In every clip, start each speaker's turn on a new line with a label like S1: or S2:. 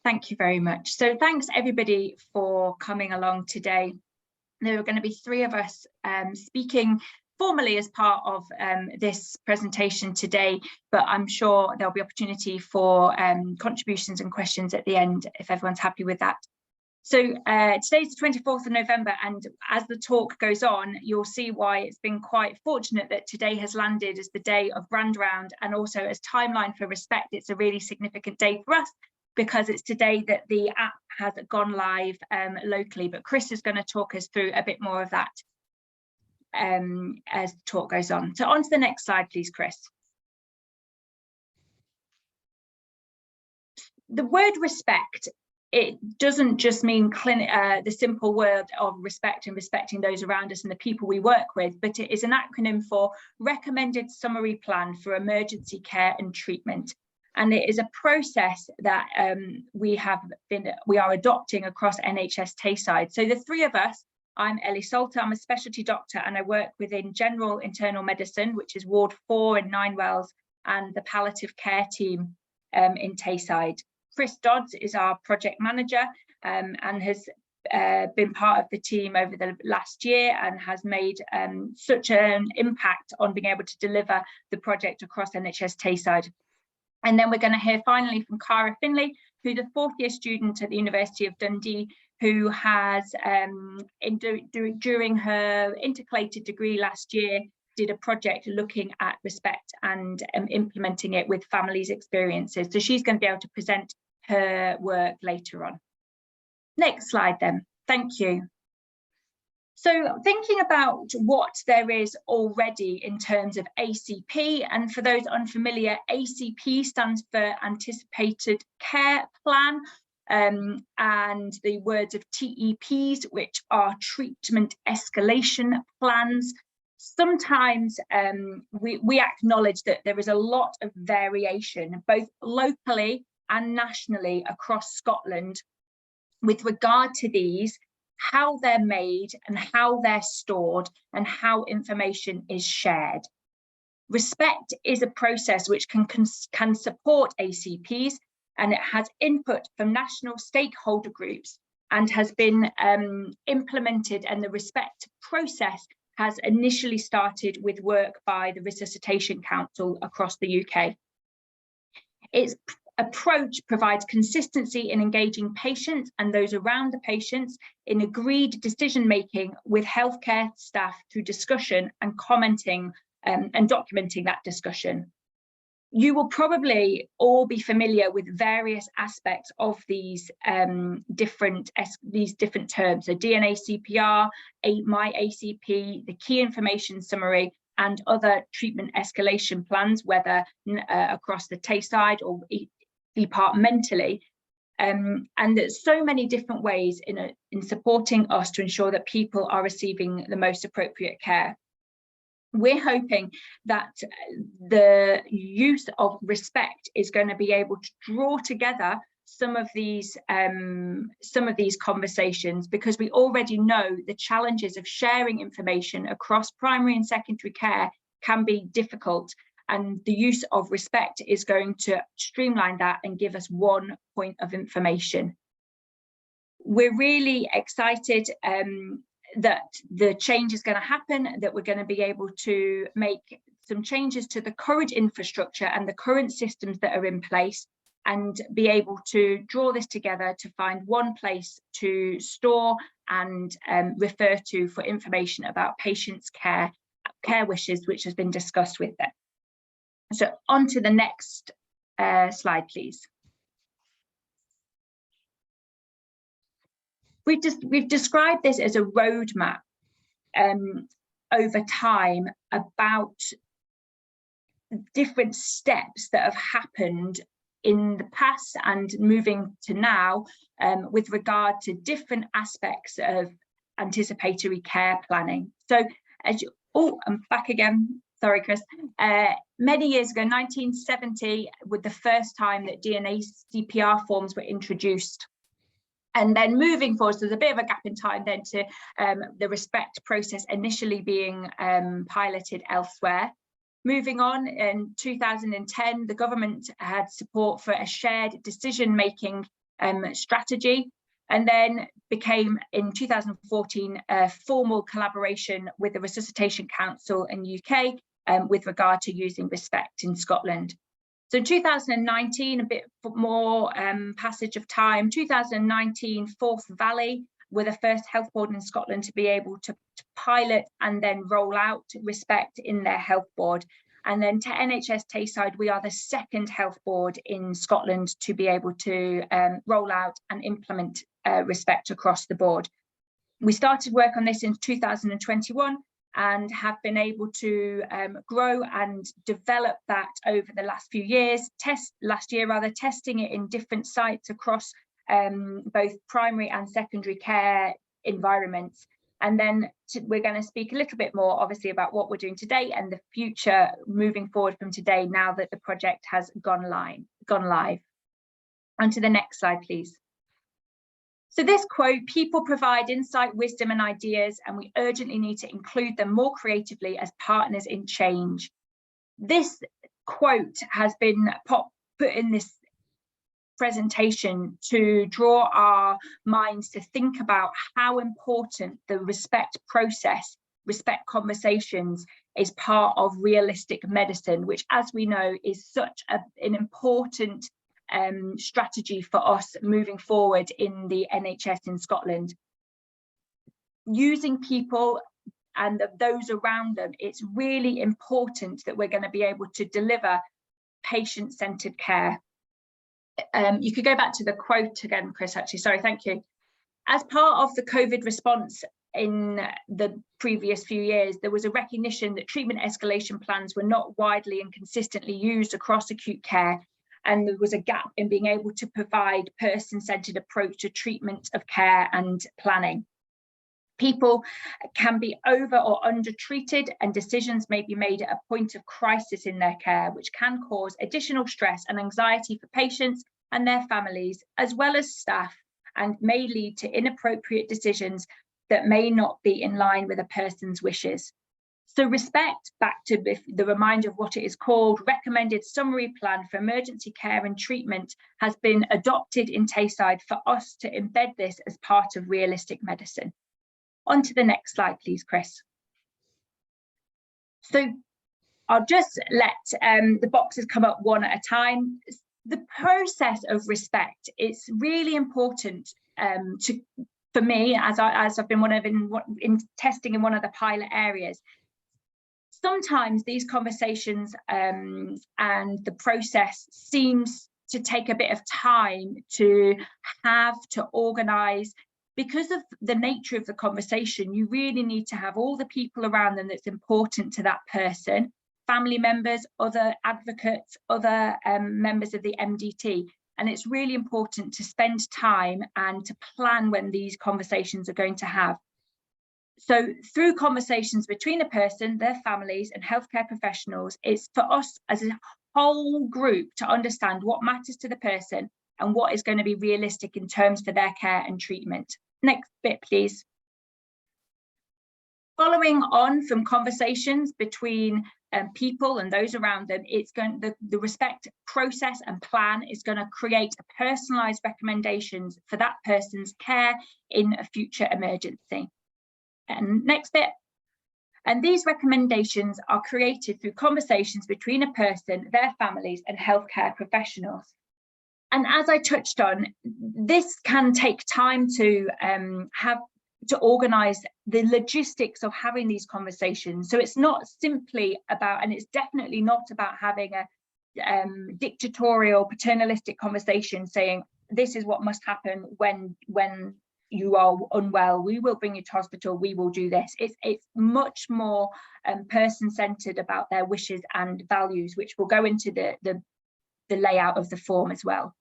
S1: Thank you very much. So thanks everybody for coming along today. There are going to be three of us speaking formally as part of this presentation today, but I'm sure there'll be opportunity for contributions and questions at the end if everyone's happy with that. So today's the 24th of November, and as the talk goes on, you'll see why it's been quite fortunate that today has landed as the day of Brand Round, and also as timeline for ReSPECT. It's a really significant day for us because it's today that the app has gone live locally, but Chris is going to talk us through a bit more of that as the talk goes on. So on to the next slide, please, Chris. The word respect, it doesn't just mean the simple word of respect and respecting those around us and the people we work with, but it is an acronym for Recommended Summary Plan for Emergency Care and Treatment. And it is a process that we are adopting across NHS Tayside. So the three of us, I'm Ellie Salter, I'm a specialty doctor, and I work within general internal medicine, which is Ward 4 in Ninewells, and the palliative care team in Tayside. Chris Dodds is our project manager and has been part of the team over the last year and has made such an impact on being able to deliver the project across NHS Tayside. And then we're going to hear finally from Cara Finlay, who's a fourth year student at the University of Dundee, who has, during her intercalated degree last year, did a project looking at ReSPECT and implementing it with families' experiences. So she's going to be able to present her work later on. Next slide then, thank you. So thinking about what there is already in terms of ACP, and for those unfamiliar, ACP stands for Anticipated Care Plan, and the words of TEPs, which are Treatment Escalation Plans. Sometimes we acknowledge that there is a lot of variation, both locally and nationally across Scotland, with regard to these, how they're made and how they're stored and how information is shared. ReSPECT is a process which can support ACPs, and it has input from national stakeholder groups and has been implemented, and the ReSPECT process has initially started with work by the Resuscitation Council across the UK. Its approach provides consistency in engaging patients and those around the patients in agreed decision-making with healthcare staff through discussion and commenting and documenting that discussion. You will probably all be familiar with various aspects of these different terms. So DNA CPR, My ACP, the key information summary, and other treatment escalation plans, whether across the Tayside or departmentally. And there's so many different ways in supporting us to ensure that people are receiving the most appropriate care. We're hoping that the use of ReSPECT is going to be able to draw together some of these conversations, because we already know the challenges of sharing information across primary and secondary care can be difficult, and the use of ReSPECT is going to streamline that and give us one point of information. We're really excited that the change is going to happen, that we're going to be able to make some changes to the current infrastructure and the current systems that are in place, and be able to draw this together to find one place to store and refer to for information about patients' care wishes, which has been discussed with them. So on to the next slide, please. We've described this as a roadmap over time about different steps that have happened in the past and moving to now with regard to different aspects of anticipatory care planning. So as you, I'm back again. Sorry, Chris. Many years ago, 1970, was the first time that DNA CPR forms were introduced. And then moving forward, so there's a bit of a gap in time then to the ReSPECT process initially being piloted elsewhere. Moving on, in 2010, the government had support for a shared decision-making strategy, and then became in 2014 a formal collaboration with the Resuscitation Council in UK with regard to using ReSPECT in Scotland. So in 2019, a bit more passage of time, 2019 Forth Valley were the first health board in Scotland to be able to pilot and then roll out ReSPECT in their health board. And then to NHS Tayside, we are the second health board in Scotland to be able to roll out and implement ReSPECT across the board. We started work on this in 2021 and have been able to grow and develop that over the last few years. Last year, testing it in different sites across both primary and secondary care environments. And then we're going to speak a little bit more, obviously, about what we're doing today and the future moving forward from today, now that the project has gone live. On to the next slide, please. So this quote, people provide insight, wisdom and ideas, and we urgently need to include them more creatively as partners in change. This quote has been put in this presentation to draw our minds to think about how important the ReSPECT process, ReSPECT conversations, is part of realistic medicine, which, as we know, is such an important strategy for us moving forward in the NHS in Scotland. Using people and those around them, it's really important that we're going to be able to deliver patient-centred care. You could go back to the quote again, Chris, actually, sorry, thank you. As part of the COVID response in the previous few years, there was a recognition that treatment escalation plans were not widely and consistently used across acute care, and there was a gap in being able to provide person-centred approach to treatment of care and planning. People can be over or under treated, and decisions may be made at a point of crisis in their care, which can cause additional stress and anxiety for patients and their families, as well as staff, and may lead to inappropriate decisions that may not be in line with a person's wishes. So ReSPECT, back to the reminder of what it is called, recommended summary plan for emergency care and treatment, has been adopted in Tayside for us to embed this as part of realistic medicine. On to the next slide, please, Chris. So I'll just let the boxes come up one at a time. The process of ReSPECT, it's really important for me, as I've been in testing in one of the pilot areas. Sometimes these conversations and the process seems to take a bit of time to have to organise. Because of the nature of the conversation, you really need to have all the people around them that's important to that person, family members, other advocates, other members of the MDT. And it's really important to spend time and to plan when these conversations are going to have. So through conversations between a person, their families and healthcare professionals, it's for us as a whole group to understand what matters to the person and what is going to be realistic in terms for their care and treatment. Next bit, please. Following on from conversations between people and those around them, it's going the ReSPECT process and plan is going to create a personalised recommendations for that person's care in a future emergency. And next bit. And these recommendations are created through conversations between a person, their families, and healthcare professionals. And as I touched on, this can take time to organise the logistics of having these conversations. So it's not simply about, and it's definitely not about having a dictatorial, paternalistic conversation saying, this is what must happen when you are unwell, we will bring you to hospital, we will do this. It's much more person-centred about their wishes and values, which will go into the layout of the form as well.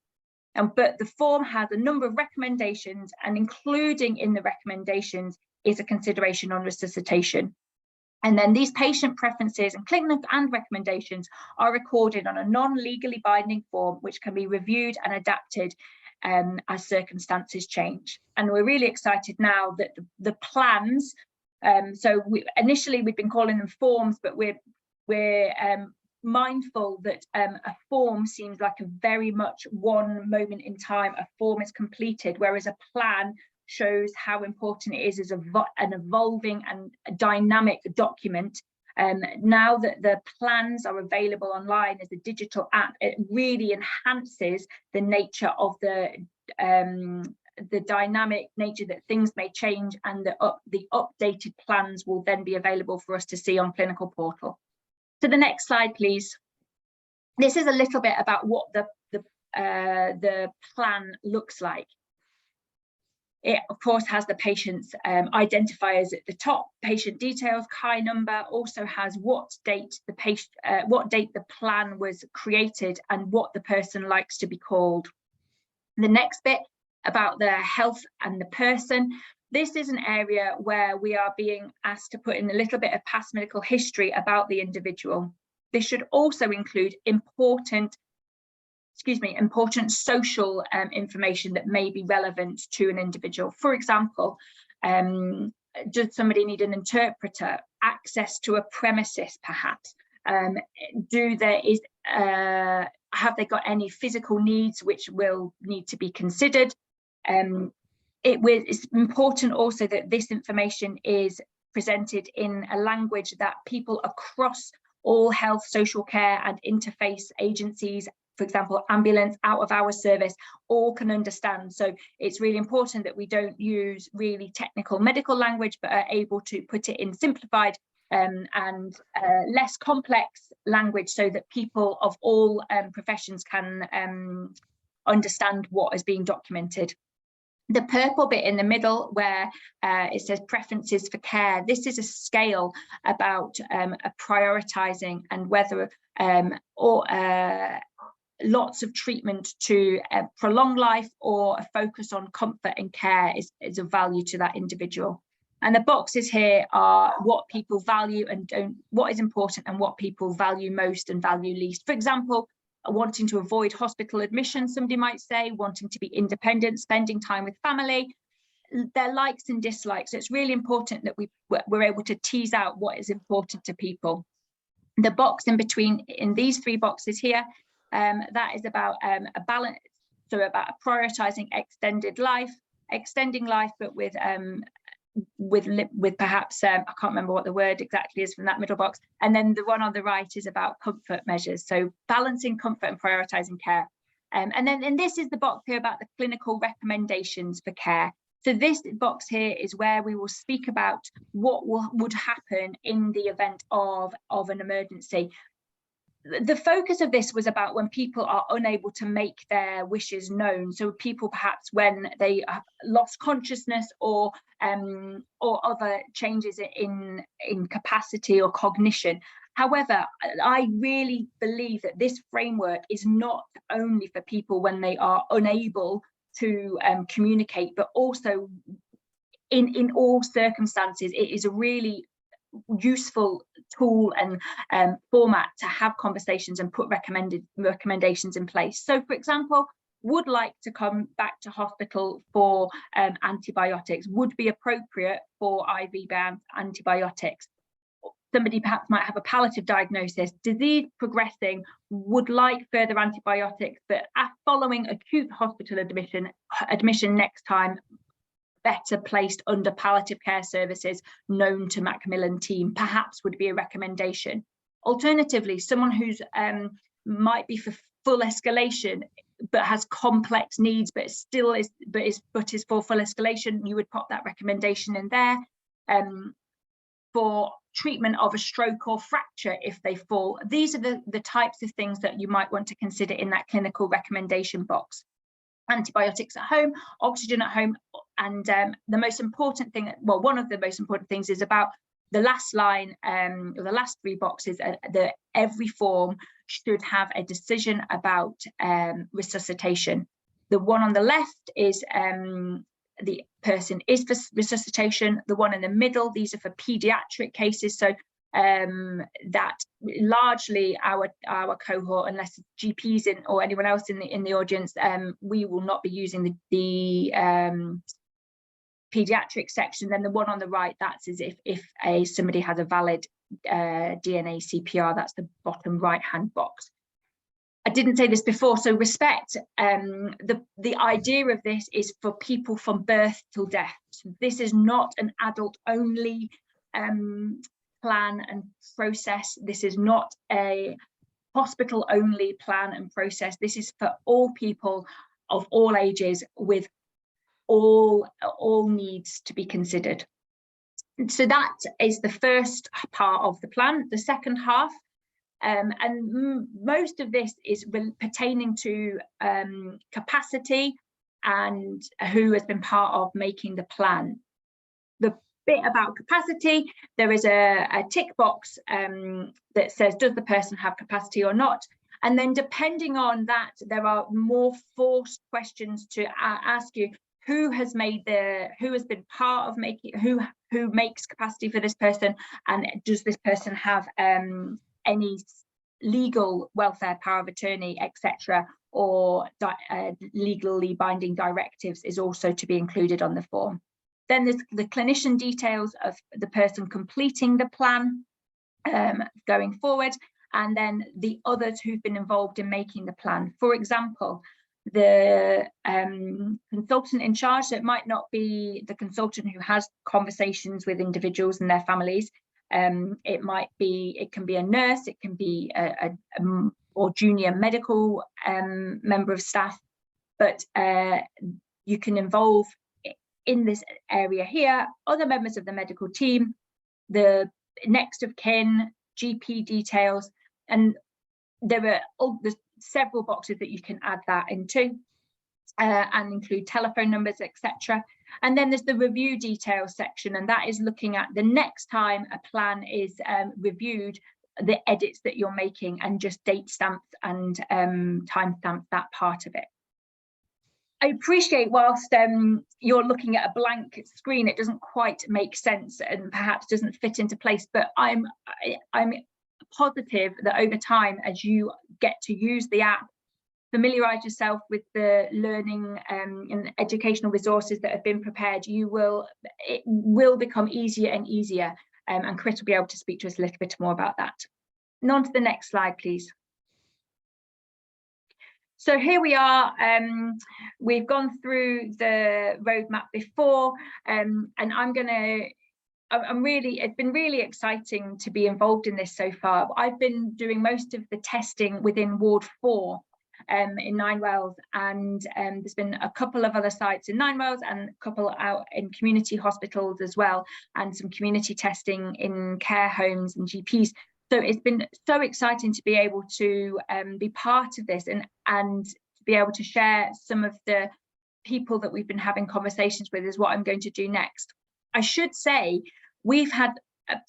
S1: But the form has a number of recommendations, and including in the recommendations is a consideration on resuscitation. And then these patient preferences and clinical and recommendations are recorded on a non-legally binding form, which can be reviewed and adapted as circumstances change. And we're really excited now that the plans, initially we've been calling them forms, but we're mindful that a form seems like a very much one moment in time a form is completed, whereas a plan shows how important it is as an evolving and a dynamic document. Now that the plans are available online as a digital app, it really enhances the nature of the dynamic nature that things may change, and the updated plans will then be available for us to see on Clinical Portal. To the next slide, please. This is a little bit about what the plan looks like. It, of course, has the patient's identifiers at the top, patient details, CAI number, also has what date the plan was created and what the person likes to be called. The next bit about the health and the person. This is an area where we are being asked to put in a little bit of past medical history about the individual. This should also include important social information that may be relevant to an individual. For example, does somebody need an interpreter, access to a premises perhaps? Have they got any physical needs which will need to be considered? It's important also that this information is presented in a language that people across all health, social care and interface agencies, for example, ambulance, out of hours service, all can understand. So it's really important that we don't use really technical medical language, but are able to put it in simplified and less complex language so that people of all professions can understand what is being documented. The purple bit in the middle where it says preferences for care, this is a scale about prioritising and whether lots of treatment to prolong life or a focus on comfort and care is of value to that individual. And the boxes here are what people value and don't, what is important and what people value most and value least. For example, wanting to avoid hospital admission, somebody might say, wanting to be independent, spending time with family, their likes and dislikes. So it's really important that we're able to tease out what is important to people. The box in between, in these three boxes here, that is about a balance, so about prioritizing extending life, but with perhaps I can't remember what the word exactly is from that middle box. And then the one on the right is about comfort measures, so balancing comfort and prioritizing care. And this is the box here about the clinical recommendations for care. So this box here is where we will speak about what would happen in the event of an emergency. The focus of this was about when people are unable to make their wishes known. So people perhaps when they lost consciousness or other changes in capacity or cognition. However, I really believe that this framework is not only for people when they are unable to communicate, but also in all circumstances. It is a really useful tool and format to have conversations and put recommendations in place. So, for example, would like to come back to hospital for antibiotics, would be appropriate for IV bound antibiotics. Somebody perhaps might have a palliative diagnosis, disease progressing, would like further antibiotics, but following acute hospital admission next time, better placed under palliative care services known to Macmillan team, perhaps would be a recommendation. Alternatively, someone who's might be for full escalation but has complex needs but still is for full escalation, you would pop that recommendation in there. For treatment of a stroke or fracture if they fall, these are the types of things that you might want to consider in that clinical recommendation box. Antibiotics at home, oxygen at home, and the most important thing, well, one of the most important things is about the last line, or the last three boxes, that every form should have a decision about resuscitation. The one on the left is the person is for resuscitation. The one in the middle, these are for pediatric cases. So that largely our cohort, unless GPs or anyone else in the audience, we will not be using the pediatric section. Then the one on the right, that's as if somebody has a valid DNA CPR. That's the bottom right hand box. I didn't say this before, so ReSPECT, the idea of this is for people from birth till death. So this is not an adult only plan and process. This is not a hospital only plan and process. This is for all people of all ages with all needs to be considered. So that is the first part of the plan. The second half, and most of this is pertaining to capacity and who has been part of making the plan. The bit about capacity, there is a tick box that says, does the person have capacity or not? And then depending on that, there are more forced questions to ask you. Who has been part of making, who makes capacity for this person, and does this person have any legal welfare power of attorney, etc., or legally binding directives is also to be included on the form. Then there's the clinician details of the person completing the plan going forward, and then the others who've been involved in making the plan. For example, the consultant in charge, so it might not be the consultant who has conversations with individuals and their families. It can be a nurse, it can be a or junior medical member of staff, but you can involve in this area here other members of the medical team, the next of kin, GP details, and there's several boxes that you can add that into and include telephone numbers, etc. And then there's the review details section, and that is looking at the next time a plan is reviewed, the edits that you're making, and just date stamps and time stamps that part of it. I appreciate whilst you're looking at a blank screen, it doesn't quite make sense and perhaps doesn't fit into place, but I'm positive that over time, as you get to use the app, familiarize yourself with the learning and educational resources that have been prepared, it will become easier and easier, and Chris will be able to speak to us a little bit more about that. And on to the next slide, please. So here we are. We've gone through the roadmap before, and it's been really exciting to be involved in this so far. I've been doing most of the testing within Ward 4 in Nine Wells, and there's been a couple of other sites in Nine Wells and a couple out in community hospitals as well, and some community testing in care homes and GPs. So it's been so exciting to be able to be part of this and to be able to share some of the people that we've been having conversations with is what I'm going to do next. I should say we've had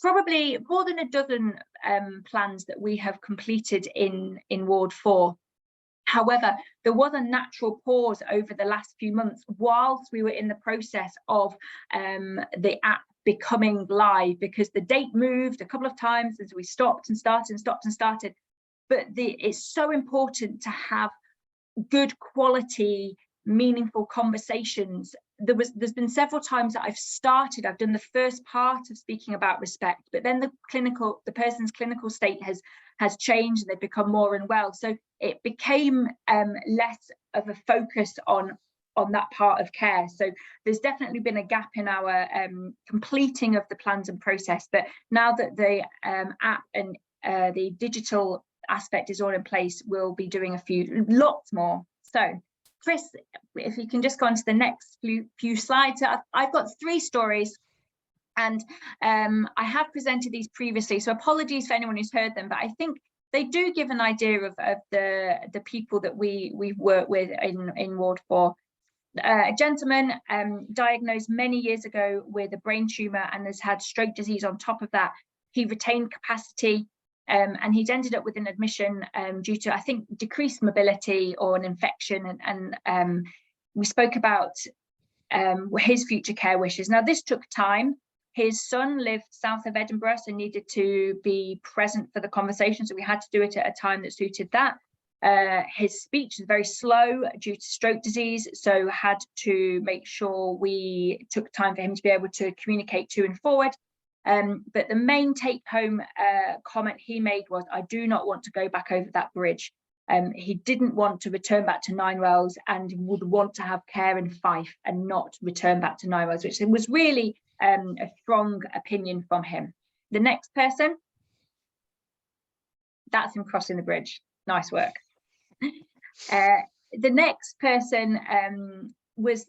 S1: probably more than a dozen plans that we have completed in Ward 4. However, there was a natural pause over the last few months whilst we were in the process of the app becoming live, because the date moved a couple of times as we stopped and started and stopped and started. But it's so important to have good quality, meaningful conversations. There's been several times that I've done the first part of speaking about ReSPECT, but then the person's clinical state has changed and they've become more unwell. So it became less of a focus on that part of care. So there's definitely been a gap in our completing of the plans and process. But now that the app and the digital aspect is all in place, we'll be doing lots more. So Chris, if you can just go on to the next few slides. I've got 3 stories, and I have presented these previously, so apologies for anyone who's heard them, but I think they do give an idea of the people that we've worked with in Ward 4. A gentleman diagnosed many years ago with a brain tumour and has had stroke disease on top of that. He retained capacity, and he's ended up with an admission due to, I think, decreased mobility or an infection. And we spoke about his future care wishes. Now, this took time. His son lived south of Edinburgh, so needed to be present for the conversation. So we had to do it at a time that suited that. His speech was very slow due to stroke disease, so had to make sure we took time for him to be able to communicate to and forward. But the main take-home comment he made was, I do not want to go back over that bridge. He didn't want to return back to Ninewells and would want to have care in Fife and not return back to Ninewells, which was really a strong opinion from him. The next person, that's him crossing the bridge. Nice work. The next person was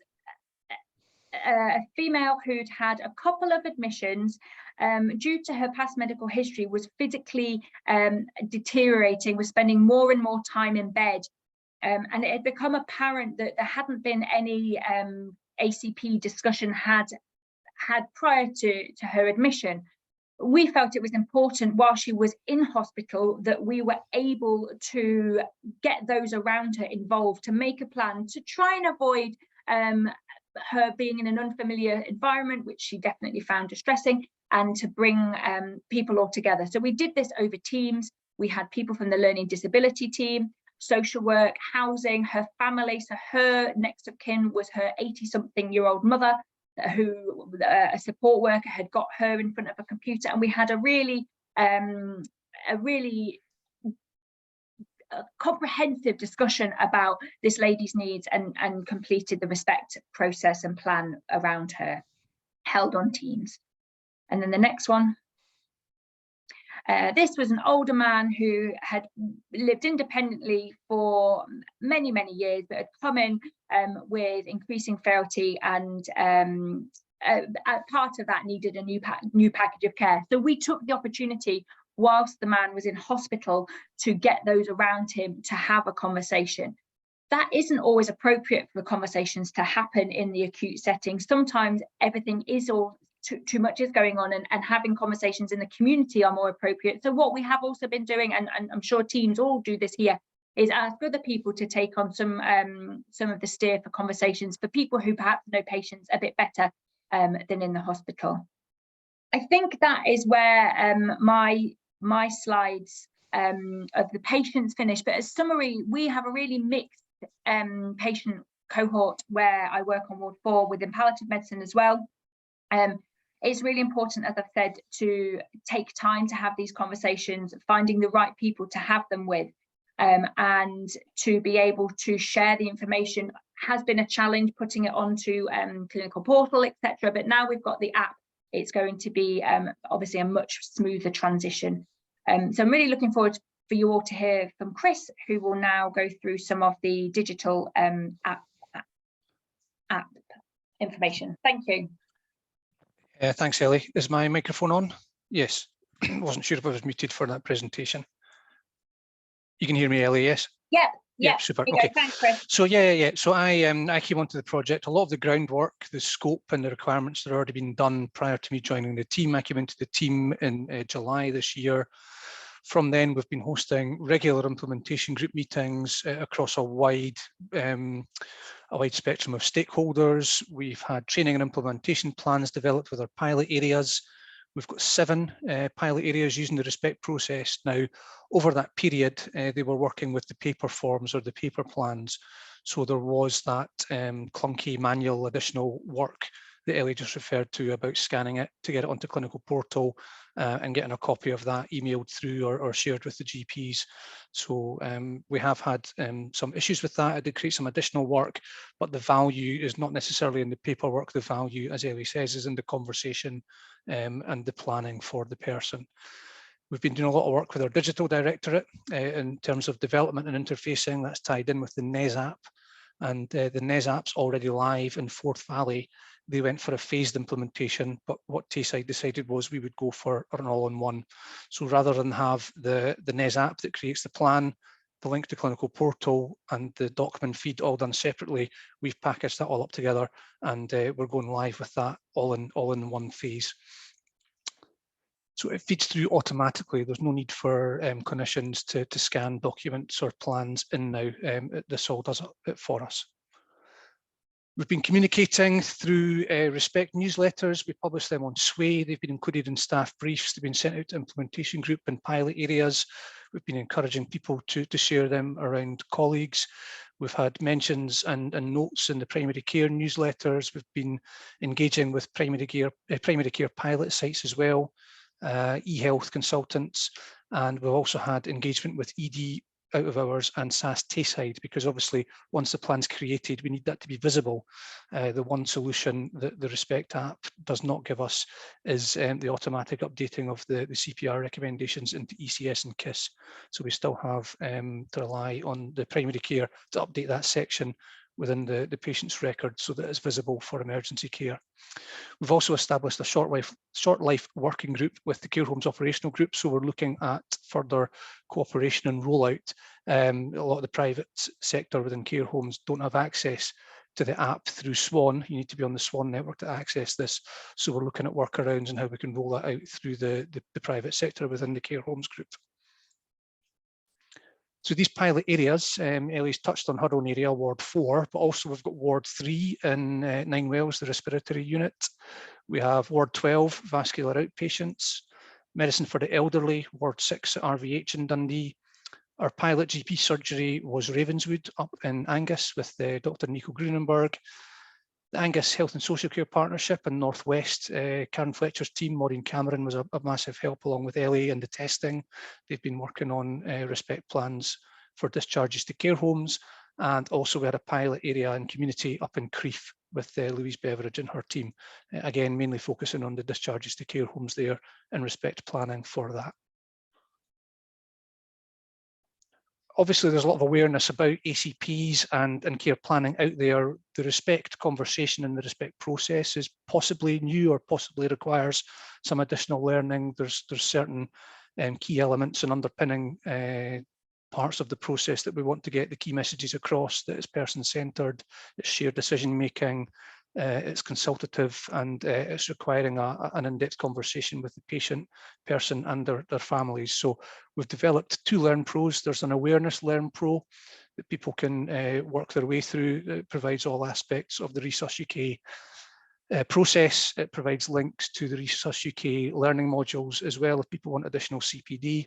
S1: a female who'd had a couple of admissions, due to her past medical history, was physically deteriorating, was spending more and more time in bed, and it had become apparent that there hadn't been any ACP discussion had prior to her admission. We felt it was important while she was in hospital that we were able to get those around her involved, to make a plan to try and avoid her being in an unfamiliar environment, which she definitely found distressing, and to bring people all together. So we did this over Teams. We had people from the learning disability team, social work, housing, her family. So her next of kin was her 80-something-year-old mother, who a support worker had got her in front of a computer, and we had a really comprehensive discussion about this lady's needs, and completed the ReSPECT process and plan around her, held on Teams. And then the next one. This was an older man who had lived independently for many, many years, but had come in with increasing frailty, and part of that needed a new package of care. So we took the opportunity, whilst the man was in hospital, to get those around him to have a conversation. That isn't always appropriate for the conversations to happen in the acute setting. Sometimes everything is all too much is going on, and having conversations in the community are more appropriate. So what we have also been doing, and I'm sure teams all do this here, is ask other people to take on some of the steer for conversations for people who perhaps know patients a bit better than in the hospital. I think that is where my slides of the patients finish. But as summary, we have a really mixed patient cohort where I work on Ward 4 within palliative medicine as well. It's really important, as I've said, to take time to have these conversations, finding the right people to have them with, and to be able to share the information has been a challenge, putting it onto clinical portal, etc. But now we've got the app, it's going to be obviously a much smoother transition. So I'm really looking forward for you all to hear from Chris, who will now go through some of the digital app information. Thank you.
S2: Thanks, Ellie. Is my microphone on? Yes. Wasn't sure if I was muted for that presentation. You can hear me, Ellie, yes?
S1: Yep.
S2: Yeah, super. Okay.
S1: Thanks, Chris.
S2: So yeah. So I came onto the project. A lot of the groundwork, the scope and the requirements that had already been done prior to me joining the team. I came into the team in July this year. From then, we've been hosting regular implementation group meetings across a wide spectrum of stakeholders. We've had training and implementation plans developed with our pilot areas. We've got 7 pilot areas using the ReSPECT process. Now, over that period, they were working with the paper forms or the paper plans. So there was that clunky manual additional work that Ellie just referred to about scanning it to get it onto clinical portal and getting a copy of that emailed through or shared with the GPs. So we have had some issues with that. It did create some additional work, but the value is not necessarily in the paperwork. The value, as Ellie says, is in the conversation and the planning for the person. We've been doing a lot of work with our digital directorate in terms of development and interfacing. That's tied in with the NES app, and the NES app's already live in Forth Valley. They went for a phased implementation, but what Tayside decided was we would go for an all-in-one. So rather than have the NES app that creates the plan, the link to clinical portal and the document feed all done separately, we've packaged that all up together, and we're going live with that all in one phase. So it feeds through automatically. There's no need for clinicians to scan documents or plans in now. This all does it for us. We've been communicating through ReSPECT newsletters. We publish them on Sway. They've been included in staff briefs. They've been sent out to implementation group and pilot areas. We've been encouraging people to share them around colleagues. We've had mentions and notes in the primary care newsletters. We've been engaging with primary care pilot sites as well, e-health consultants, and we've also had engagement with ED out of hours and SAS Tayside, because obviously once the plan's created, we need that to be visible. The one solution that the ReSPECT app does not give us is the automatic updating of the CPR recommendations into ECS and KISS. So we still have to rely on the primary care to update that section within the patient's record so that it's visible for emergency care. We've also established a short life working group with the care homes operational group, so we're looking at further cooperation and rollout. A lot of the private sector within care homes don't have access to the app through Swan. You need to be on the Swan network to access this, so we're looking at workarounds and how we can roll that out through the private sector within the care homes group. So these pilot areas, Ellie's touched on her own area, Ward 4, but also we've got Ward 3 in Nine Wells, the respiratory unit. We have Ward 12, vascular outpatients, medicine for the elderly, Ward 6 at RVH in Dundee. Our pilot GP surgery was Ravenswood up in Angus with Dr. Nico Grunenberg. The Angus Health and Social Care Partnership in Northwest, Karen Fletcher's team, Maureen Cameron, was a massive help along with Ellie and the testing. They've been working on ReSPECT plans for discharges to care homes. And also we had a pilot area in community up in Crieff with Louise Beveridge and her team. Again, mainly focusing on the discharges to care homes there and ReSPECT planning for that. Obviously, there's a lot of awareness about ACPs and care planning out there. The ReSPECT conversation and the ReSPECT process is possibly new or possibly requires some additional learning. There's certain key elements and underpinning parts of the process that we want to get the key messages across, that it's person-centred, it's shared decision-making, it's consultative, and it's requiring an in-depth conversation with the patient, person and their families. So we've developed 2 Learn Pros. There's an awareness Learn Pro that people can work their way through. It provides all aspects of the Resus UK process. It provides links to the Resus UK learning modules as well if people want additional CPD.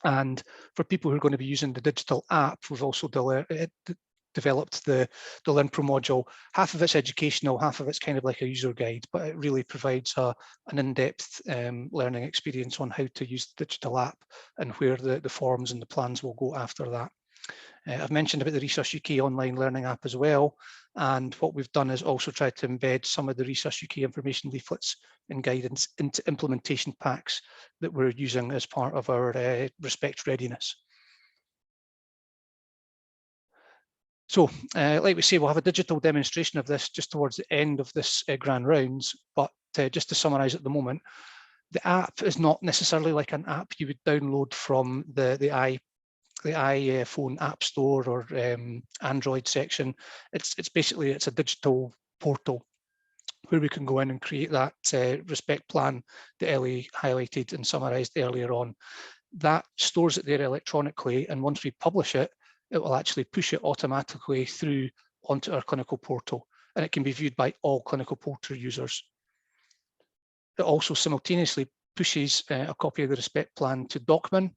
S2: And for people who are going to be using the digital app, we've also developed the Learn Pro module. Half of it's educational, half of it's kind of like a user guide, but it really provides an in-depth learning experience on how to use the digital app and where the forms and the plans will go after that. I've mentioned about the Resus UK online learning app as well, and what we've done is also tried to embed some of the Resus UK information leaflets and guidance into implementation packs that we're using as part of our ReSPECT readiness. So, like we say, we'll have a digital demonstration of this just towards the end of this grand rounds, but just to summarise at the moment, the app is not necessarily like an app you would download from the iPhone App Store or Android section. It's a digital portal where we can go in and create that ReSPECT plan that Ellie highlighted and summarised earlier on. That stores it there electronically, and once we publish it, it will actually push it automatically through onto our clinical portal, and it can be viewed by all clinical portal users. It also simultaneously pushes a copy of the ReSPECT plan to Docman,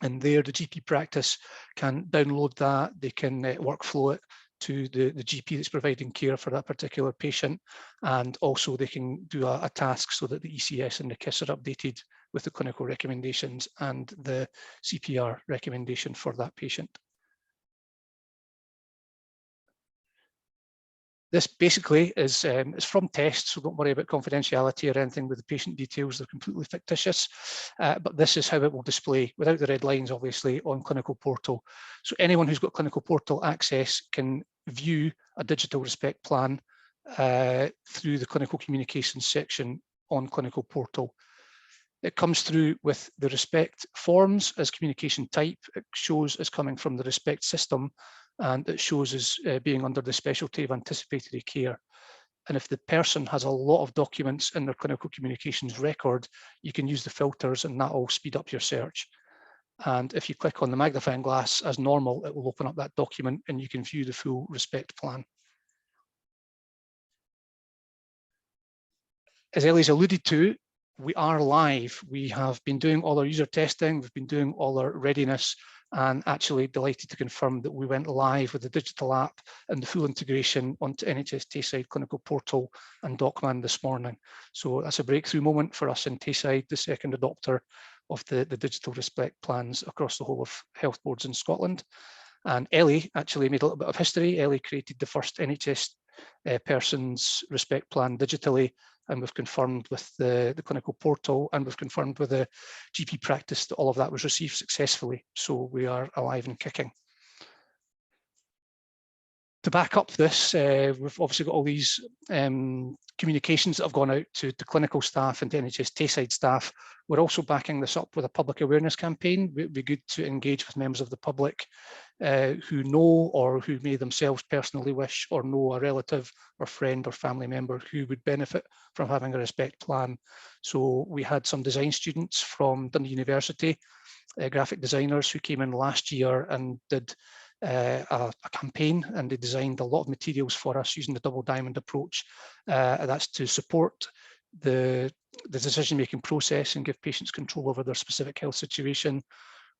S2: and there the GP practice can download that. They can workflow it to the GP that's providing care for that particular patient, and also they can do a task so that the ECS and the KISS are updated with the clinical recommendations and the CPR recommendation for that patient. This basically is from tests, so don't worry about confidentiality or anything with the patient details. They're completely fictitious, but this is how it will display without the red lines, obviously, on Clinical Portal. So anyone who's got Clinical Portal access can view a digital ReSPECT plan through the clinical communications section on Clinical Portal. It comes through with the ReSPECT forms as communication type. It shows as coming from the ReSPECT system, and it shows as being under the specialty of anticipatory care. And if the person has a lot of documents in their clinical communications record, you can use the filters and that will speed up your search. And if you click on the magnifying glass as normal, it will open up that document and you can view the full ReSPECT plan. As Ellie's alluded to, we are live. We have been doing all our user testing. We've been doing all our readiness and actually delighted to confirm that we went live with the digital app and the full integration onto NHS Tayside Clinical Portal and Docman this morning. So that's a breakthrough moment for us in Tayside, the second adopter of the digital ReSPECT plans across the whole of health boards in Scotland. And Ellie actually made a little bit of history. Ellie created the first NHS person's ReSPECT plan digitally, and we've confirmed with the clinical portal, and we've confirmed with the GP practice that all of that was received successfully. So we are alive and kicking. To back up this, we've obviously got all these communications that have gone out to clinical staff and to NHS Tayside staff. We're also backing this up with a public awareness campaign. It would be good to engage with members of the public who know or who may themselves personally wish or know a relative or friend or family member who would benefit from having a ReSPECT plan. So we had some design students from Dundee University, graphic designers who came in last year and did a campaign, and they designed a lot of materials for us using the double diamond approach. That's to support the decision-making process and give patients control over their specific health situation.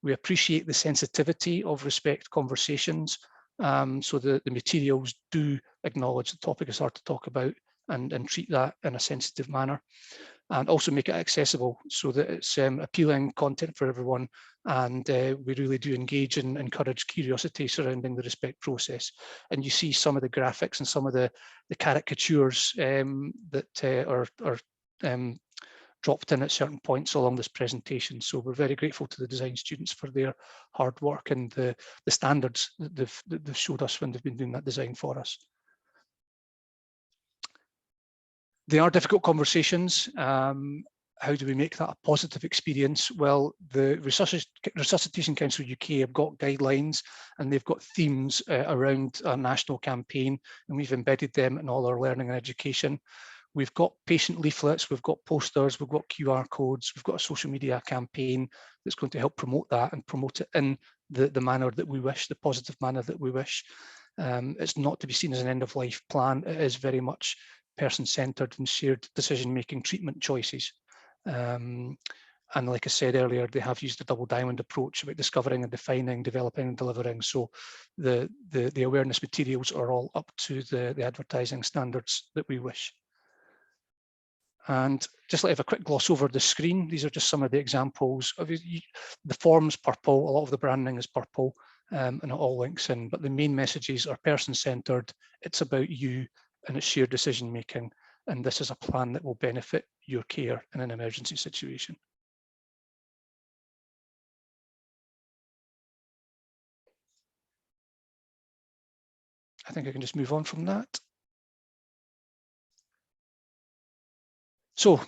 S2: We appreciate the sensitivity of ReSPECT conversations, so the materials do acknowledge the topic is hard to talk about and treat that in a sensitive manner, and also make it accessible so that it's appealing content for everyone. And we really do engage and encourage curiosity surrounding the ReSPECT process. And you see some of the graphics and some of the caricatures that are dropped in at certain points along this presentation. So we're very grateful to the design students for their hard work and the standards that they've showed us when they've been doing that design for us. They are difficult conversations. How do we make that a positive experience? Well, the Resuscitation Council UK have got guidelines and they've got themes around our national campaign, and we've embedded them in all our learning and education. We've got patient leaflets, we've got posters, we've got QR codes, we've got a social media campaign that's going to help promote that and promote it in the manner that we wish, the positive manner that we wish. It's not to be seen as an end-of-life plan. It is very much person-centered and shared decision-making treatment choices. And like I said earlier, they have used the double diamond approach about discovering and defining, developing and delivering. So the awareness materials are all up to the advertising standards that we wish. And just like have a quick gloss over the screen, these are just some of the examples of the form's purple, a lot of the branding is purple, and it all links in, but the main messages are person-centered, it's about you, and it's shared decision making. And this is a plan that will benefit your care in an emergency situation. I think I can just move on from that. So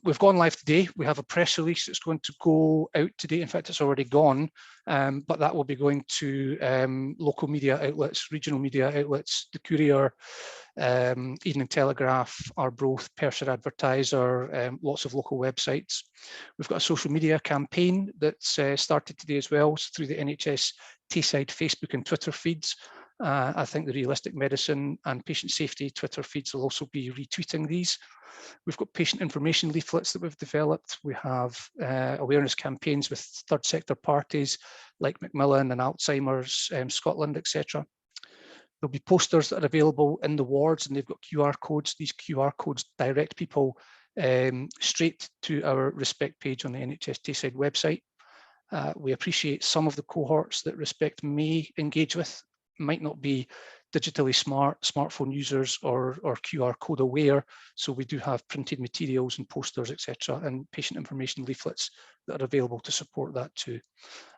S2: we've gone live today. We have a press release that's going to go out today. In fact, it's already gone, but that will be going to local media outlets, regional media outlets, the Courier, Evening Telegraph, Arbroath, Perthshire Advertiser, lots of local websites. We've got a social media campaign that's started today as well through the NHS Tayside Facebook and Twitter feeds. I think the Realistic Medicine and Patient Safety Twitter feeds will also be retweeting these. We've got patient information leaflets that we've developed. We have awareness campaigns with third sector parties like Macmillan and Alzheimer's Scotland, etc. There'll be posters that are available in the wards, and they've got QR codes. These QR codes direct people straight to our ReSPECT page on the NHS Tayside website. We appreciate some of the cohorts that ReSPECT may engage with might not be digitally smart, smartphone users or QR code aware. So we do have printed materials and posters, etc., and patient information leaflets that are available to support that too.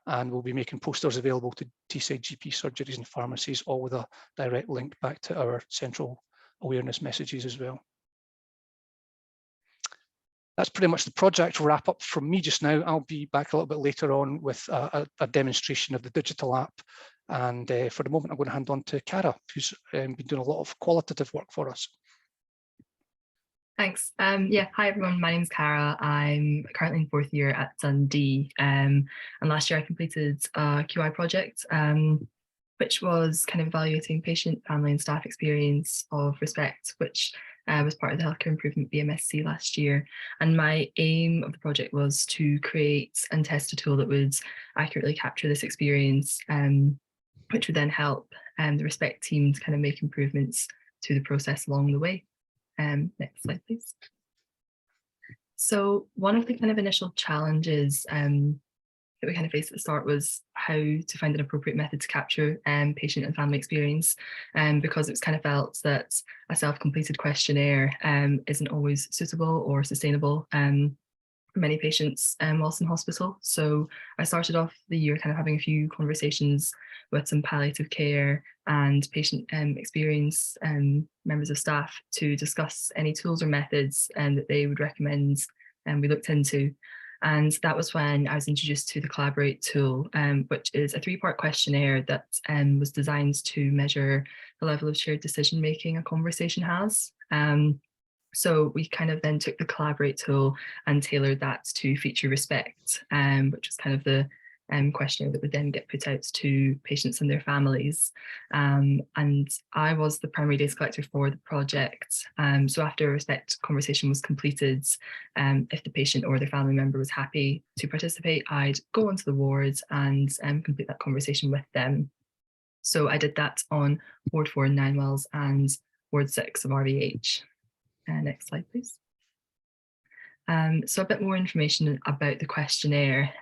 S2: And we'll be making posters available to Tayside GP surgeries and pharmacies, all with a direct link back to our central awareness messages as well. That's pretty much the project wrap up from me just now. I'll be back a little bit later on with a demonstration of the digital app. And for the moment, I'm going to hand on to Cara, who's been doing a lot of qualitative work for us.
S3: Thanks. Yeah, hi everyone, my name's Cara. I'm currently in 4th year at Dundee. And last year I completed a QI project, which was kind of evaluating patient, family and staff experience of ReSPECT, which was part of the Healthcare Improvement BMSC last year. And my aim of the project was to create and test a tool that would accurately capture this experience, which would then help the ReSPECT team to kind of make improvements to the process along the way. Next slide, please. So one of the kind of initial challenges that we kind of faced at the start was how to find an appropriate method to capture patient and family experience, because it was kind of felt that a self-completed questionnaire isn't always suitable or sustainable for many patients whilst in hospital. So I started off the year kind of having a few conversations with some palliative care and patient experience members of staff to discuss any tools or methods that they would recommend and we looked into. And that was when I was introduced to the Collaborate tool, which is a 3-part questionnaire that was designed to measure the level of shared decision-making a conversation has. So we kind of then took the Collaborate tool and tailored that to feature ReSPECT, which was kind of the questionnaire that would then get put out to patients and their families. And I was the primary data collector for the project. So after a ReSPECT conversation was completed, if the patient or their family member was happy to participate, I'd go onto the wards and complete that conversation with them. So I did that on Ward 4 in Ninewells and Ward 6 of RVH. Next slide, please. So a bit more information about the questionnaire.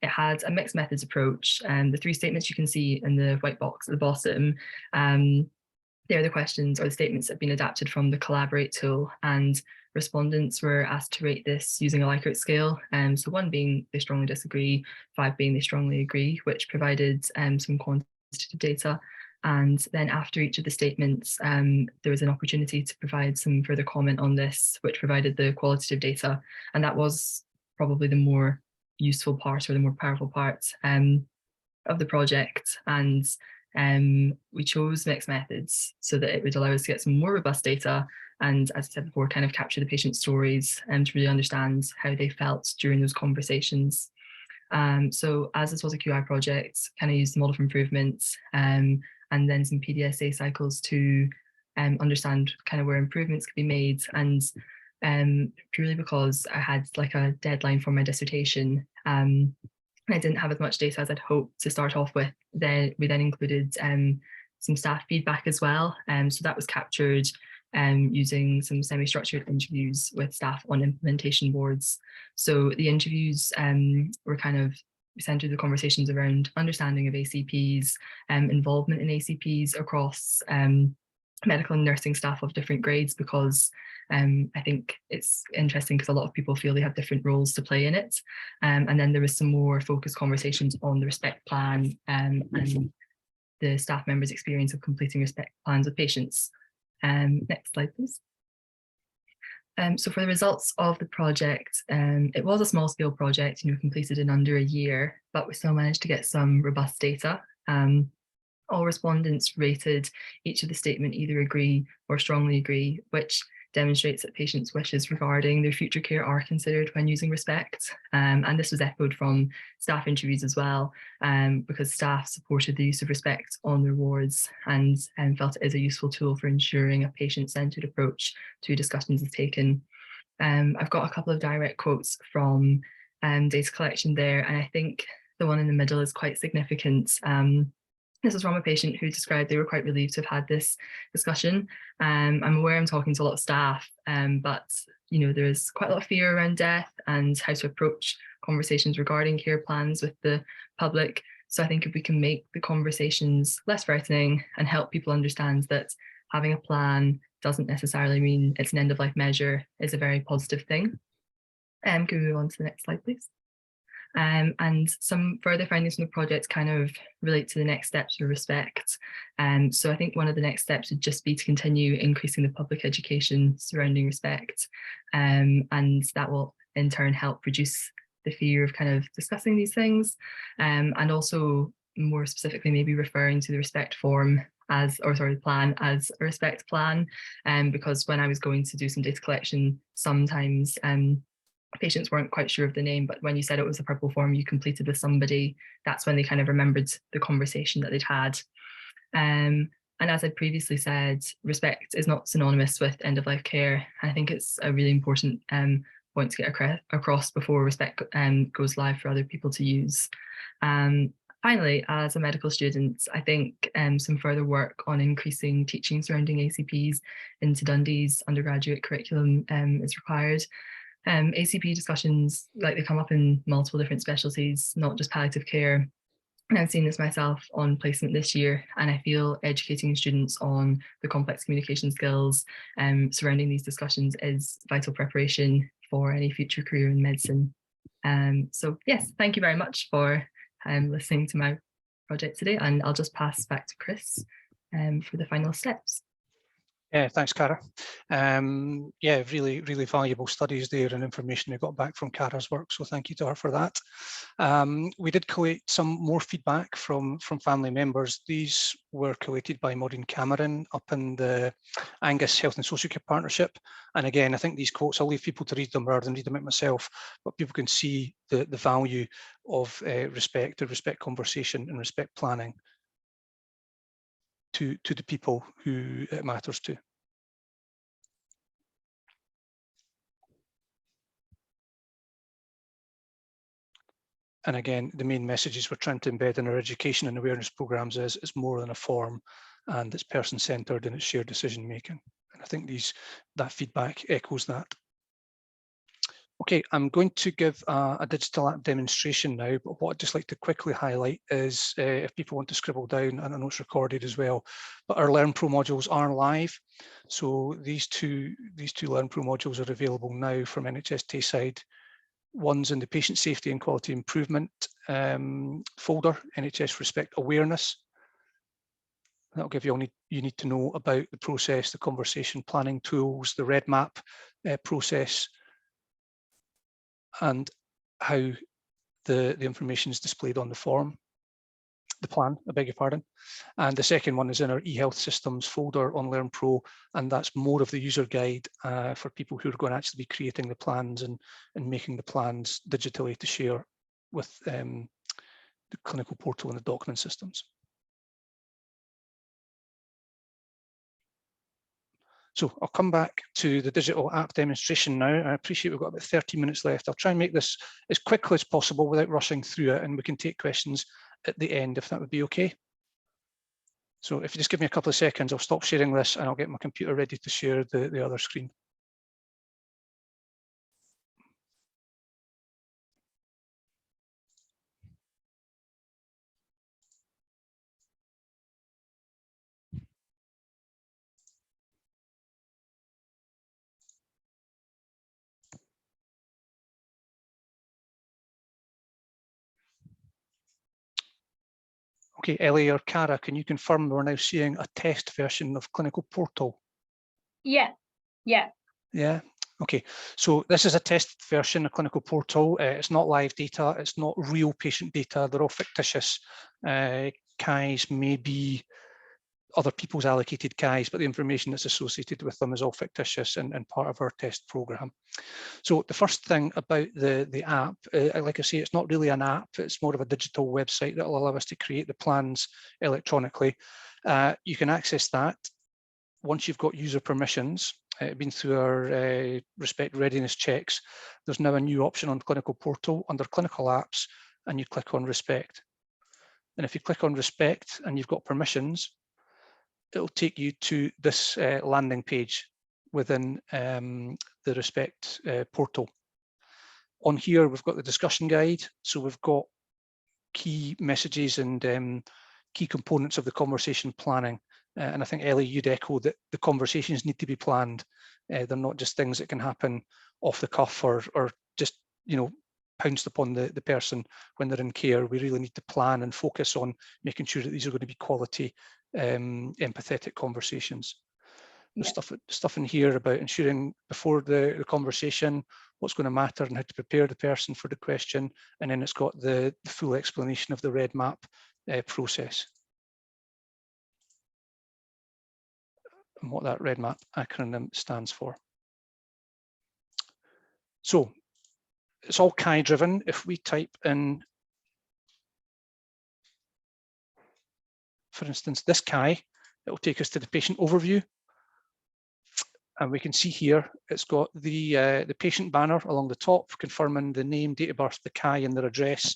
S3: It had a mixed methods approach, and the 3 statements you can see in the white box at the bottom, they're the questions or the statements that have been adapted from the Collaborate tool, and respondents were asked to rate this using a Likert scale. So 1 being they strongly disagree, 5 being they strongly agree, which provided some quantitative data. And then after each of the statements, there was an opportunity to provide some further comment on this, which provided the qualitative data. And that was probably the more useful part or the more powerful part of the project. And we chose mixed methods so that it would allow us to get some more robust data and, as I said before, kind of capture the patient stories and to really understand how they felt during those conversations. So as this was a QI project, kind of used the model for improvements and then some PDSA cycles to understand kind of where improvements could be made. And purely because I had like a deadline for my dissertation, I didn't have as much data as I'd hoped to start off with. Then we included some staff feedback as well. So that was captured using some semi-structured interviews with staff on implementation boards. So the interviews were kind of centered the conversations around understanding of ACPs, involvement in ACPs across medical and nursing staff of different grades, because I think it's interesting because a lot of people feel they have different roles to play in it. And then there was some more focused conversations on the ReSPECT plan and the staff members' experience of completing ReSPECT plans with patients. Next slide, please. So for the results of the project, it was a small scale project, completed in under a year, but we still managed to get some robust data. All respondents rated each of the statement either agree or strongly agree, which demonstrates that patients' wishes regarding their future care are considered when using ReSPECT. And this was echoed from staff interviews as well, because staff supported the use of ReSPECT on their wards and felt it is a useful tool for ensuring a patient-centered approach to discussions is taken. I've got a couple of direct quotes from data collection there, and I think the one in the middle is quite significant. This is from a patient who described they were quite relieved to have had this discussion. I'm aware I'm talking to a lot of staff, but there's quite a lot of fear around death and how to approach conversations regarding care plans with the public. So I think if we can make the conversations less frightening and help people understand that having a plan doesn't necessarily mean it's an end-of-life measure is a very positive thing. Can we move on to the next slide, please? And some further findings from the project kind of relate to the next steps for ReSPECT. So I think one of the next steps would just be to continue increasing the public education surrounding ReSPECT, and that will in turn help reduce the fear of kind of discussing these things, and also more specifically maybe referring to the ReSPECT form plan as a ReSPECT plan, because when I was going to do some data collection, sometimes patients weren't quite sure of the name, but when you said it was a purple form you completed with somebody, that's when they kind of remembered the conversation that they'd had. And as I previously said, respect is not synonymous with end-of-life care. I think it's a really important point to get across before respect goes live for other people to use. Finally, as a medical student, I think some further work on increasing teaching surrounding ACPs into Dundee's undergraduate curriculum is required. ACP discussions, like, they come up in multiple different specialties, not just palliative care. And I've seen this myself on placement this year, and I feel educating students on the complex communication skills surrounding these discussions is vital preparation for any future career in medicine. So yes, thank you very much for listening to my project today, and I'll just pass back to Chris for the final steps.
S2: Yeah, thanks, Cara. Yeah, really, really valuable studies there and information we got back from Cara's work, so thank you to her for that. We did collate some more feedback from family members. These were collated by Maureen Cameron up in the Angus Health and Social Care Partnership. And again, I think these quotes, I'll leave people to read them rather than read them out myself, but people can see the value of respect, the respect conversation and respect planning to the people who it matters to. And again, the main messages we're trying to embed in our education and awareness programs is it's more than a form, and it's person-centered and it's shared decision making. And I think that feedback echoes that. Okay, I'm going to give a digital app demonstration now, but what I'd just like to quickly highlight is if people want to scribble down, and I know it's recorded as well, but our Learn Pro modules are live. So these two Learn Pro modules are available now from NHS Tayside. One's in the Patient Safety and Quality Improvement folder, NHS Respect Awareness. That'll give you all you need to know about the process, the conversation planning tools, the red map process, and how the information is displayed on the form, the plan, I beg your pardon. And the second one is in our eHealth Systems folder on Learn Pro, and that's more of the user guide for people who are going to actually be creating the plans and making the plans digitally to share with the clinical portal and the document systems. So I'll come back to the digital app demonstration now. I appreciate we've got about 30 minutes left. I'll try and make this as quickly as possible without rushing through it, and we can take questions at the end if that would be okay. So if you just give me a couple of seconds, I'll stop sharing this and I'll get my computer ready to share the other screen. Okay, Ellie or Cara, can you confirm we're now seeing a test version of Clinical Portal?
S1: Yeah.
S2: Yeah, okay. So this is a test version of Clinical Portal. It's not live data, it's not real patient data, they're all fictitious. CAIs may be other people's allocated CAIs, but the information that's associated with them is all fictitious and part of our test program. So the first thing about the app, like I say, it's not really an app, it's more of a digital website that will allow us to create the plans electronically. You can access that once you've got user permissions. Been through our Respect readiness checks. There's now a new option on Clinical Portal under Clinical Apps, and you click on Respect. And if you click on Respect and you've got permissions, it'll take you to this landing page within the ReSPECT portal. On here, we've got the discussion guide. So we've got key messages and key components of the conversation planning. And I think, Ellie, you'd echo that the conversations need to be planned. They're not just things that can happen off the cuff or just, you know, pounced upon the person when they're in care. We really need to plan and focus on making sure that these are going to be quality, empathetic conversations. There's stuff in here about ensuring before the conversation what's going to matter and how to prepare the person for the question, and then it's got the full explanation of the red map process and what that red map acronym stands for. So it's all CAI driven. If we type in, for instance, this CAI, It will take us to the patient overview. And we can see here, it's got the patient banner along the top, confirming the name, date of birth, the CAI and their address.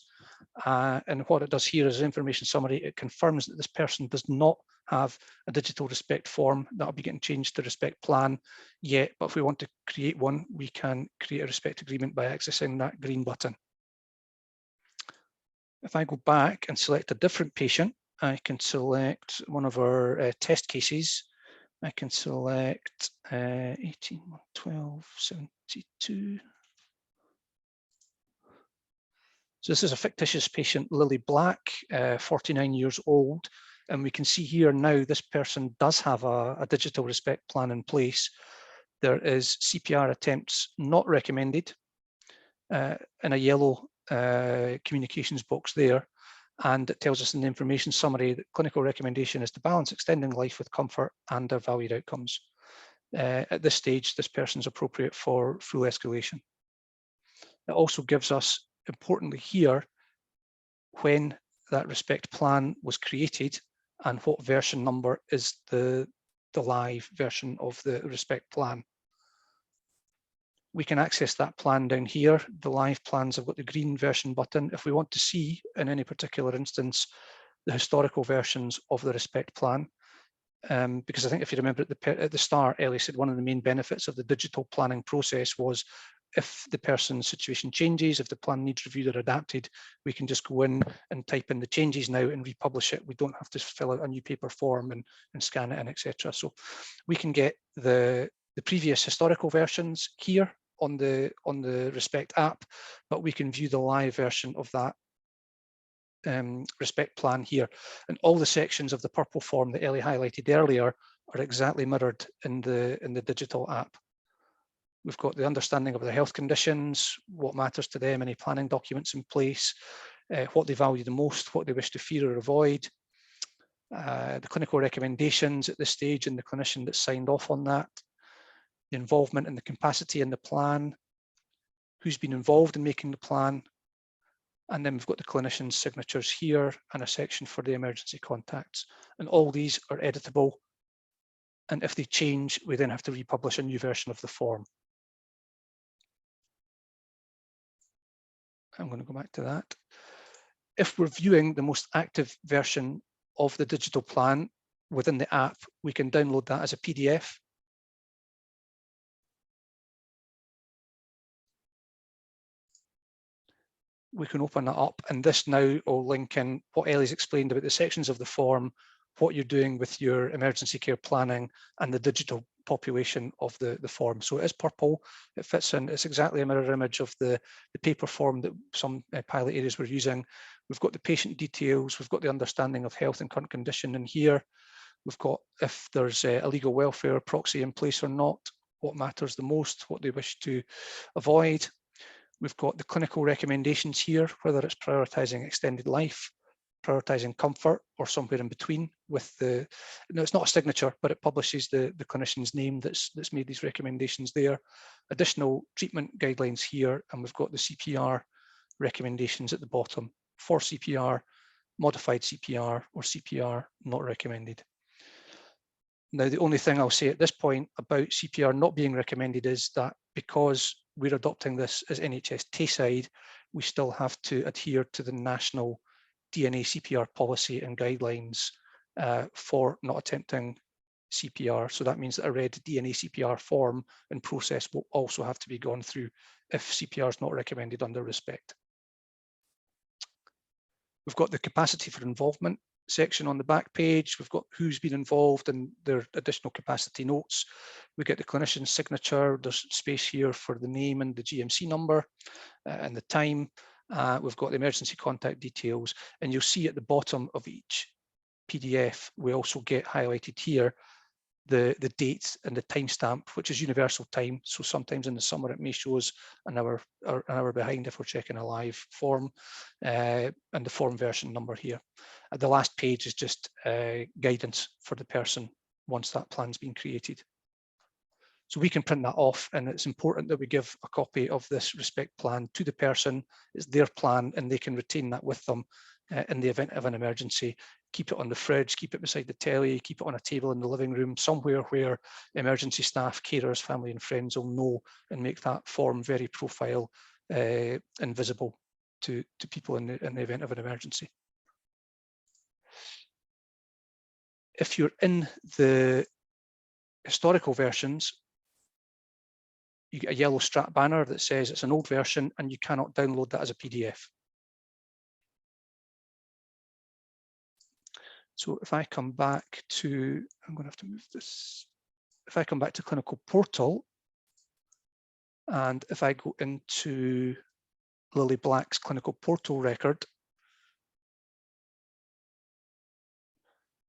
S2: And what it does here is information summary. It confirms that this person does not have a digital ReSPECT form. That'll be getting changed to ReSPECT plan yet, but if we want to create one, we can create a ReSPECT agreement by accessing that green button. If I go back and select a different patient, I can select one of our test cases. I can select 18, 12, 72. So this is a fictitious patient, Lily Black, 49 years old. And we can see here now this person does have a digital ReSPECT plan in place. There is CPR attempts not recommended in a yellow communications box there. And it tells us in the information summary that clinical recommendation is to balance extending life with comfort and their valued outcomes. At this stage, this person is appropriate for full escalation. It also gives us, importantly here, when that ReSPECT plan was created and what version number is the live version of the ReSPECT plan. We can access that plan down here. The live plans have got the green version button. If we want to see, in any particular instance, the historical versions of the ReSPECT plan, because I think if you remember at the start, Ellie said one of the main benefits of the digital planning process was if the person's situation changes, if the plan needs reviewed or adapted, we can just go in and type in the changes now and republish it. We don't have to fill out a new paper form and scan it in, etc. So we can get the previous historical versions here on the ReSPECT app, but we can view the live version of that ReSPECT plan here. And all the sections of the purple form that Ellie highlighted earlier are exactly mirrored in the digital app. We've got the understanding of their health conditions, what matters to them, any planning documents in place, what they value the most, what they wish to fear or avoid, the clinical recommendations at this stage and the clinician that signed off on that, the involvement and the capacity in the plan, who's been involved in making the plan, and then we've got the clinician's signatures here and a section for the emergency contacts. And all these are editable. And if they change, we then have to republish a new version of the form. I'm going to go back to that. If we're viewing the most active version of the digital plan within the app, we can download that as a PDF. We can open that up, and this now will link in what Ellie's explained about the sections of the form, what you're doing with your emergency care planning, and the digital population of the form. So it is purple, it fits in, it's exactly a mirror image of the paper form that some pilot areas were using. We've got the patient details, we've got the understanding of health and current condition in here. We've got if there's a legal welfare proxy in place or not, what matters the most, what they wish to avoid. We've got the clinical recommendations here, whether it's prioritising extended life, prioritising comfort, or somewhere in between with the, no, it's not a signature, but it publishes the clinician's name that's made these recommendations there. Additional treatment guidelines here, and we've got the CPR recommendations at the bottom for CPR, modified CPR, or CPR not recommended. Now, the only thing I'll say at this point about CPR not being recommended is that because we're adopting this as NHS Tayside, we still have to adhere to the national DNA CPR policy and guidelines for not attempting CPR. So that means that a red DNA CPR form and process will also have to be gone through if CPR is not recommended under ReSPECT. We've got the capacity for involvement section on the back page. We've got who's been involved and their additional capacity notes. We get the clinician's signature. There's space here for the name and the GMC number and the time. We've got the emergency contact details, and you'll see at the bottom of each PDF, we also get highlighted here the dates and the timestamp, which is universal time. So sometimes in the summer it may show us an hour behind if we're checking a live form, and the form version number here. The last page is just guidance for the person once that plan's been created. So we can print that off, and it's important that we give a copy of this ReSPECT plan to the person. It's their plan, and they can retain that with them in the event of an emergency. keep it on the fridge, keep it beside the telly, keep it on a table in the living room, somewhere where emergency staff, carers, family and friends will know, and make that form very profile and visible to people in the event of an emergency. If you're in the historical versions, you get a yellow strap banner that says it's an old version and you cannot download that as a PDF. So if I come back to, I'm going to have to move this. If I come back to Clinical Portal, and if I go into Lily Black's Clinical Portal record,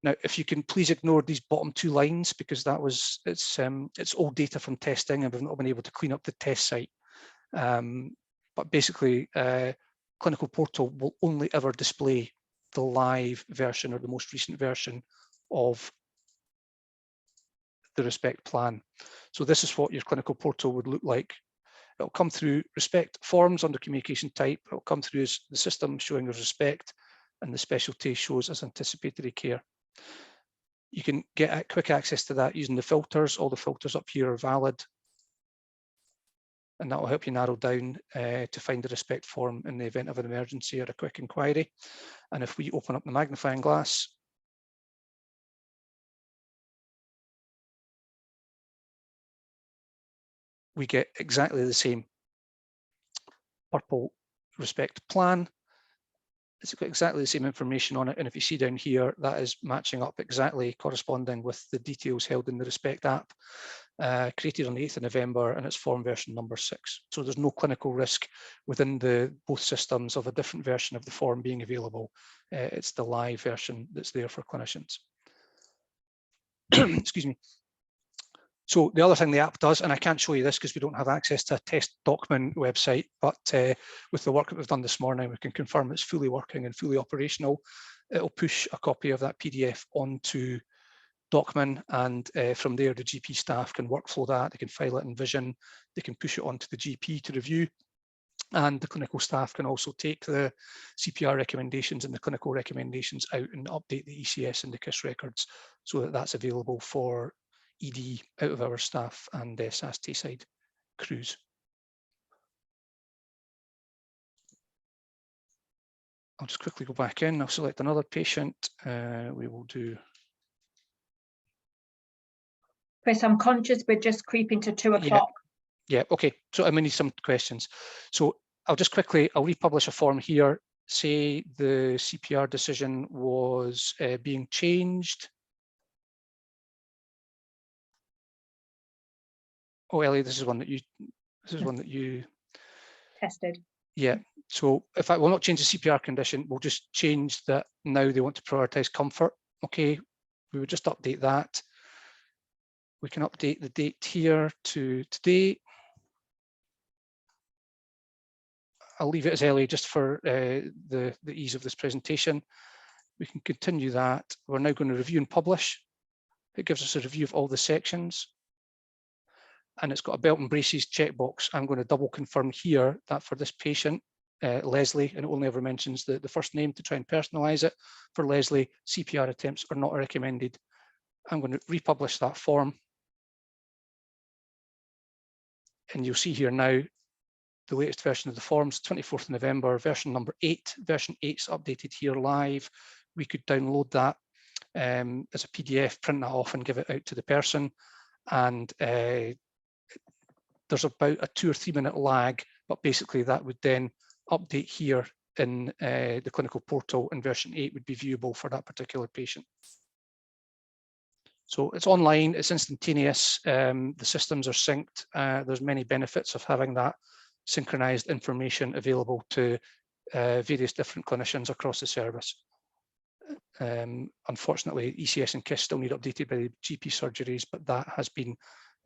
S2: now, if you can please ignore these bottom 2 lines, because that was, it's old data from testing and we've not been able to clean up the test site. But basically, Clinical Portal will only ever display the live version or the most recent version of the ReSPECT plan. So this is what your Clinical Portal would look like. It'll come through ReSPECT forms under communication type. It'll come through as the system showing as ReSPECT, and the specialty shows as anticipatory care. You can get quick access to that using the filters. All the filters up here are valid, and that will help you narrow down to find the ReSPECT form in the event of an emergency or a quick inquiry. And if we open up the magnifying glass, we get exactly the same purple ReSPECT plan. It's got exactly the same information on it, and if you see down here, that is matching up exactly, corresponding with the details held in the ReSPECT app, created on the 8th of November, and it's form version number 6. So there's no clinical risk within both systems of a different version of the form being available. It's the live version that's there for clinicians. Excuse me. So the other thing the app does, and I can't show you this because we don't have access to a test document website, but with the work that we've done this morning, we can confirm it's fully working and fully operational. It'll push a copy of that PDF onto Docman, and from there the GP staff can workflow that. They can file it in Vision, they can push it onto the GP to review, and the clinical staff can also take the CPR recommendations and the clinical recommendations out and update the ECS and the KISS records so that that's available for ED out of our staff and SAS Tayside crews. I'll just quickly go back in. I'll select another patient. We will do.
S1: Chris, I'm conscious we're just creeping to 2 o'clock.
S2: Yeah, okay. So I'm going to need some questions. So I'll just quickly, I'll republish a form here. Say the CPR decision was being changed. Oh, Ellie, this is one that you
S1: Tested.
S2: Yeah. So if I will not change the CPR condition, we'll just change that now they want to prioritize comfort. Okay, we would just update that. We can update the date here to today. I'll leave it as Ellie just for the ease of this presentation. We can continue that. We're now going to review and publish. It gives us a review of all the sections. And it's got a belt and braces checkbox. I'm going to double confirm here that for this patient, Leslie, and it only ever mentions the first name to try and personalize it. For Leslie, CPR attempts are not recommended. I'm going to republish that form. And you'll see here now the latest version of the forms, 24th of November, version number 8. Version 8's updated here live. We could download that as a PDF, print that off and give it out to the person. And there's about a 2 or 3 minute lag, but basically that would then update here in the clinical portal, and version 8 would be viewable for that particular patient. So it's online, it's instantaneous, the systems are synced. There's many benefits of having that synchronized information available to various different clinicians across the service. Unfortunately, ECS and KISS still need updated by the GP surgeries, but that has been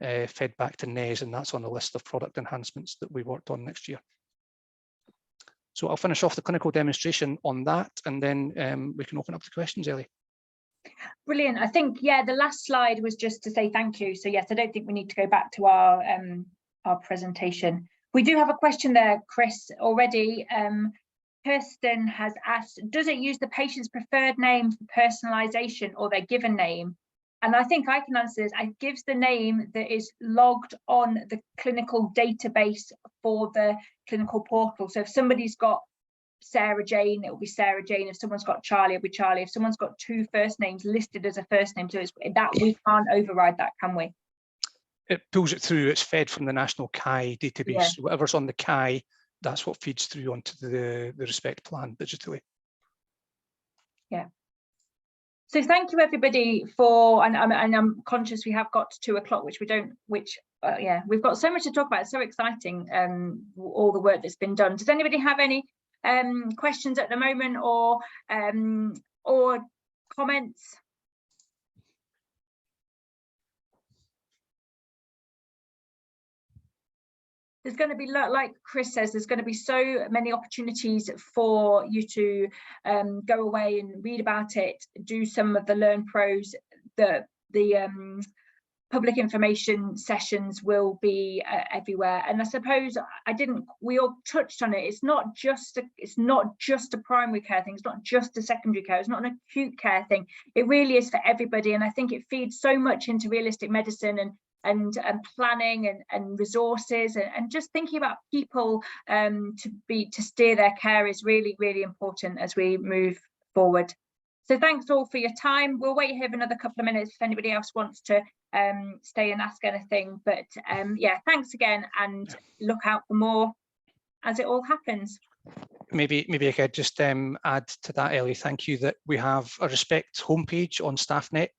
S2: fed back to NES, and that's on the list of product enhancements that we worked on next year. So I'll finish off the clinical demonstration on that, and then we can open up to questions, Ellie.
S1: Brilliant. I think, yeah, the last slide was just to say thank you. So yes, I don't think we need to go back to our presentation. We do have a question there, Chris, already. Kirsten has asked, does it use the patient's preferred name for personalisation or their given name? And I think I can answer this. It gives the name that is logged on the clinical database for the clinical portal. So if somebody's got Sarah Jane, it will be Sarah Jane. If someone's got Charlie, it'll be Charlie. If someone's got two first names listed as a first name, so it's that we can't override that, can we?
S2: It pulls it through. It's fed from the national CAI database.
S1: Yeah.
S2: So whatever's on the CAI, that's what feeds through onto the ReSPECT plan digitally.
S1: Yeah. So thank you everybody for, and I'm conscious we have got to 2 o'clock, which we don't, yeah, we've got so much to talk about. It's so exciting, all the work that's been done. Does anybody have any questions at the moment, or comments? There's going to be, like Chris says, there's going to be so many opportunities for you to go away and read about it, do some of the Learn Pros. The public information sessions will be everywhere. And I suppose we all touched on it. It's not just a primary care thing. It's not just a secondary care. It's not an acute care thing. It really is for everybody. And I think it feeds so much into realistic medicine and planning and resources and just thinking about people to steer their care is really, really important as we move forward. So thanks all for your time. We'll wait here for another couple of minutes if anybody else wants to stay and ask anything. But yeah, thanks again, and look out for more as it all happens.
S2: Maybe I could just add to that, Ellie. Thank you. That we have a ReSPECT homepage on StaffNet.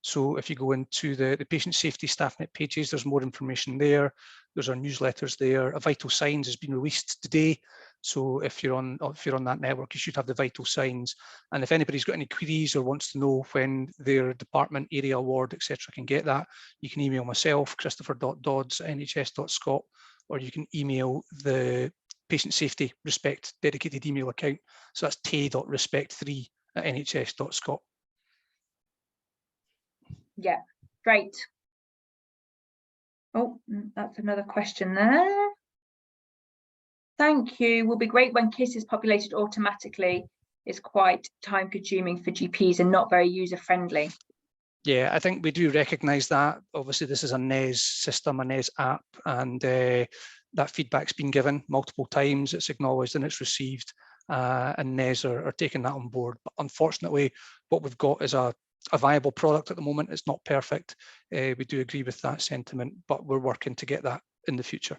S2: So if you go into the patient safety StaffNet pages, there's more information there. There's our newsletters there. A vital signs has been released today. So if you're on that network, you should have the vital signs. And if anybody's got any queries or wants to know when their department, area, ward, etc., can get that, you can email myself, christopher.dodds@nhs.scot, or you can email the patient safety ReSPECT dedicated email account. So that's tay.respect3@nhs.scot.
S1: Yeah, great. Oh, that's another question there. Thank you. Will be great when KISS is populated automatically. It's quite time consuming for GPs and not very user friendly.
S2: Yeah, I think we do recognise that. Obviously, this is a NES system, a NES app, and that feedback's been given multiple times. It's acknowledged and it's received, and NES are taking that on board. But unfortunately, what we've got is a viable product at the moment. It's not perfect. We do agree with that sentiment, but we're working to get that in the future.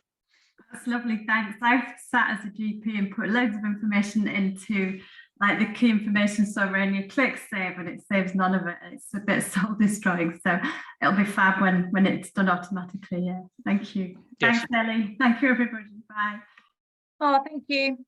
S4: That's lovely, thanks. I've sat as a GP and put loads of information into like the key information summary, and you click save and it saves none of it. It's a bit soul destroying, so it'll be fab when it's done automatically. Yeah, thank you. Yes. Thanks, Ellie. Thank you, everybody. Bye.
S1: Oh, thank you.